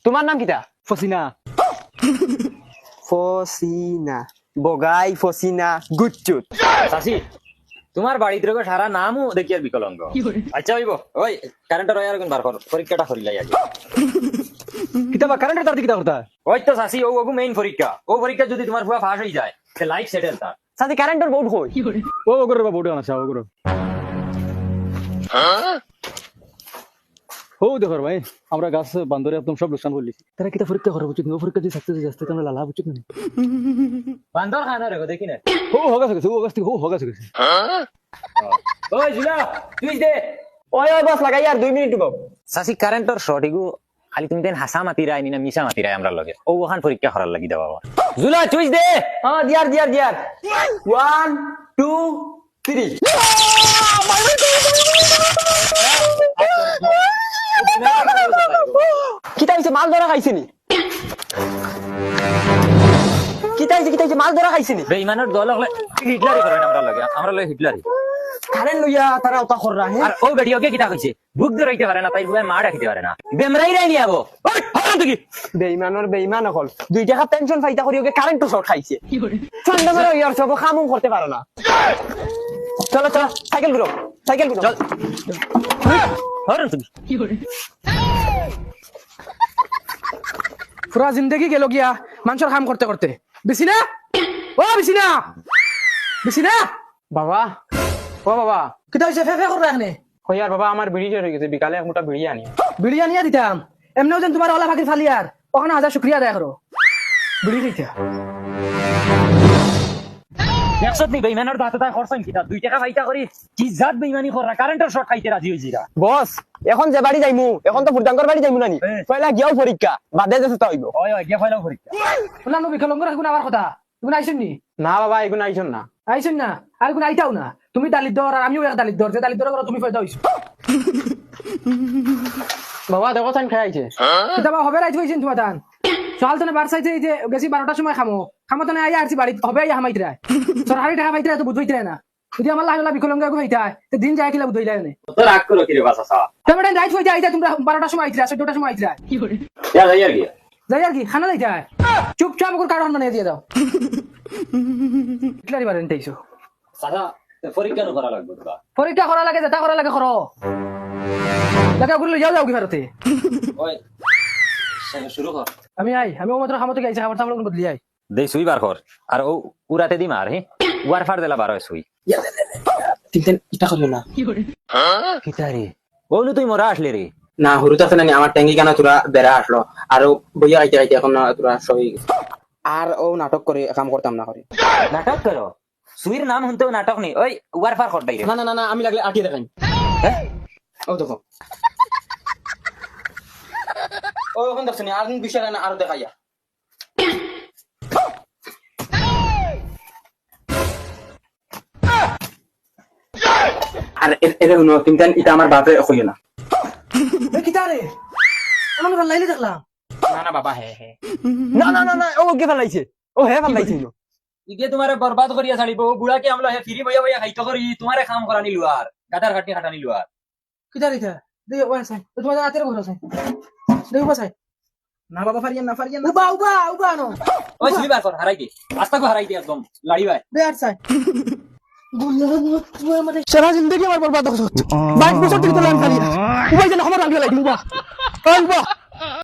তোমার নাম কিটা? ফসিনা। ফসিনা বগাই ফসিনা গুচ্চুত। চাচি তোমার বাড়িতে রেখে সারা নামও দেখি আর বিকলঙ্গ। আচ্ছা হইব ওই কারেন্টের ওয়ার কোন বার কর পরীক্ষাটা করিলাই আগে। কিতাবা কারেন্টের তার দিকে করতা। ওই তো চাচি ও মেইন পরীক্ষা। ও পরীক্ষা যদি তোমার পুরো পাস হয়ে যায় তে লাইফ সেটেল তার। সাথে কারেন্টের বোর্ড কই? ও ওগরে বাবা ওটা আছে ওগরে। হো দেখো ভাই আমরা গাছ বান্দরে একদম সব লোকসান করলি। তারা কিতা পরীক্ষা করা উচিত না পরীক্ষা দিয়ে সাকসেস যাচ্ছে আমরা লাভ উচিত না। বান্দর খানা রেখো দেখি না। ও হোগা গেছে ও গাছ থেকে হোগা গেছে। ওই জুলা তুই দে। ওই বস লাগাই আর 2 মিনিট বাবু। চাচি কারেন্টর শর্ট এগু খালি তুমি দেন হাসা মাতি রাই না মিশা মাতি রাই আমরা লগে ও ওখান পরীক্ষা করার লাগি দাও বাবা জুলা চুইস দে হ্যাঁ দিয়ার 1 2 3 কিতা হইছে মাল ধরা খাইছিনি? কিতা হইছে মাল ধরা খাইছিনি? বেঈমানের দল হলে হিটলারই করেন আমরা লগে হিটলারই কারেন্ট লইয়া তারা ওটা কররা হে। আর ও বেটি ওকে কিতা কইছে বুক ধরে পারে না তাই বুয়ে মা রাখিতে পারে না বেমরাই রাই নি আবো ওই হরান তুই বেঈমান হল 2 টাকা টেনশন ফাইতা করি ওকে কারেন্ট শর্ট খাইছে ঠান্ডা মারা ইয়ার সব কামও করতে পারে না। চলো সাইকেল ঘুরো চল হরান তুই পুরা জিন্দগি গেল গিয়া মানুষের কাম করতে করতে। বেশি না বাবা ও বাবা কিতা হইছে ফে করে রাখনে হইয়ার বাবা আমার বিড়ি হয়ে গেছে বিকালে এক মোটা বিড়ি আনি বিড়ি আনিয়া দিতাম এমনিও যেন তোমার ওলা ফাঁকি ফালিয়ার ওখানে হাজার শুক্রিয়া দেয় করো বিড়ি দিতা একশত নি বেঈমানের দাঁতে তাই খরচ কিতা 2 টাকা ফাইতা করি কি জাত বেঈমানি করা কারেন্টের শর্ট খাইতে রাজি হইছিরা বস এখন যে বাড়ি যাইমু এখন তো ফুরদাঙ্গর বাড়ি যাইমু নানি পয়লা গিয়াও পরীক্ষা বাদে যেতে হইব। ওই গিয়া ফাইলাও পরীক্ষা বললাম নবী বিকলঙ্গ রাখবো না আবার কথা তুমি আইসুন নি না বাবা এগুলো আইছন না আইসুন না আর কোন আইতাও না তুমি দালিত দর আর আমিও এক দালিত দর যে দালিত দর করো তুমি ফায়দা হইছো বাবা দেখো টাইম খাইছে কিতাবা হবে রাইত হইছেন তোমার দান সকাল তনে বার চাইতে এই যে গেছি 12টার সময় খামো তনে আইয়া আরছি বাড়ি হবে আইয়া হামাইতে রায় সরকারি টাকা পাইতে তো বুঝ হইতে না যদি আমার লাগলা বিকলঙ্গ হইতা তো দিন যায় কিলা বুঝ হইলাই না তো রাগ করো কি রে বাসা তুমি রাইত হইতে আইতা তোমরা 12টার সময় আইতরা 14টার সময় আইতরা যা যাই আর কি যাই আর কি খানা যাইতা চুপচাপ করে কারণ না দিয়ে দাও ইটলারি বারেন তাইছো সাদা পরীক্ষা করা লাগবে তো পরীক্ষা করা লাগে যেটা করা লাগে করো লাগা গুলো যাও কি ভারতে ওই শুরু কর আমি ও মাত্র খামতে গাইছি খাবার তাবল বদলি আই দে সুই বার কর আর ও উড়াতে দি মার হে ওয়ার ফার দেলা বার হয় সুই তিনটেন ইটা করিও না কিতারে ও নু তুই মরা আসলে রে না হুরুত আছে না আমার ট্যাঙ্কি কেন তোরা বেড়া আসলো আর বইয়া খাইতে এখন না তোরা সই আর ও নাটক করে কাম করতাম না করে নাটক করো সুইর নাম শুনতেও নাটক নেই ওই ওয়ার ফার কর ডাইরে না আমি লাগলে আটিয়ে দেখাই হ্যাঁ ও দেখো ও এখন দেখছো আর বিষয় না আরো দেখাইয়া আর এর তিনটান এটা আমার বাপে কইও না কিতারে আমি ভাল লাইলে দেখলাম না বাবা হে না ও কে ফেলাইছে ও হে ফেলাইছে ইগে তোমারে বরবাদ করিয়া ছাড়িব ও বুড়া কি আমলো হে ফিরি বইয়া বইয়া খাইতো করি তোমারে কাম করা নিলু আর গাদার খাটি খাটা নিলু আর কিতারে এটা দেই ওই সাই তোমার হাতের ঘর আছে দেই ওই সাই না বাবা ফারিয়ান না উবা নো ওই সুই বার কর হারাই দে আস্তা কো হারাই দে একদম লাড়ি ভাই দে আর সাই সারা জিন্দগি আমার বরবাদ করছ 22 বছর থেকে তো লাইন খালি উবাই যেন আমার রাখলে লাইন উবা